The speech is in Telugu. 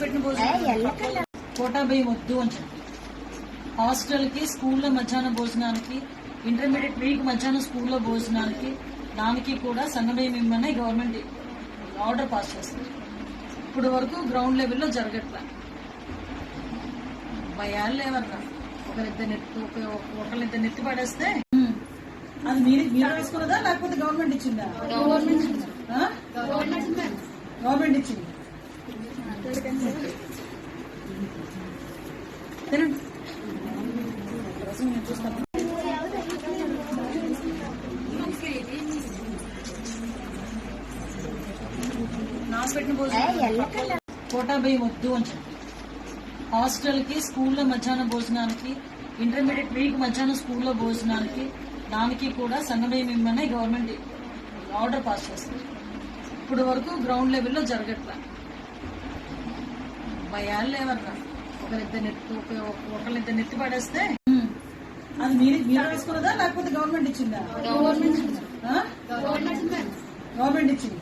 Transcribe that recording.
నాశపెట్టిన భోజనం కోటా బియ్యం వద్దు అని చెప్పి హాస్టల్ కి స్కూల్లో మధ్యాహ్నం భోజనానికి ఇంటర్మీడియట్ వీక్ మధ్యాహ్నం స్కూల్లో భోజనానికి దానికి కూడా సన్నబియ్యం ఇమ్మని గవర్నమెంట్ ఆర్డర్ పాస్ చేస్తుంది. ఇప్పుడు వరకు గ్రౌండ్ లెవెల్లో జరగట్లా. భయాలు లేవన్నా ఒకరిద్దరు నెత్తి పడేస్తే అది మీరు వేసుకున్నదా లేకపోతే గవర్నమెంట్ ఇచ్చిందా? గవర్నమెంట్ ఇచ్చింది. చూస్తాను. నాశపెట్టిన భోజనం కోటా బియ్యం వద్దు అని చెప్పి హాస్టల్ కి స్కూల్లో మధ్యాహ్నం భోజనానికి ఇంటర్మీడియట్ వీక్ మధ్యాహ్నం స్కూల్లో భోజనానికి దానికి కూడా సన్నబియ్యం ఇమ్మని గవర్నమెంట్ ఆర్డర్ పాస్ చేస్తుంది. ఇప్పుడు వరకు గ్రౌండ్ లెవెల్లో జరగట్లా. భయాలు లేవన్నా ఒకరిద్దరు నెత్తి పడేస్తే అది మీరు వేసుకున్నదా లేకపోతే గవర్నమెంట్ ఇచ్చిందా? గవర్నమెంట్ ఇచ్చింది.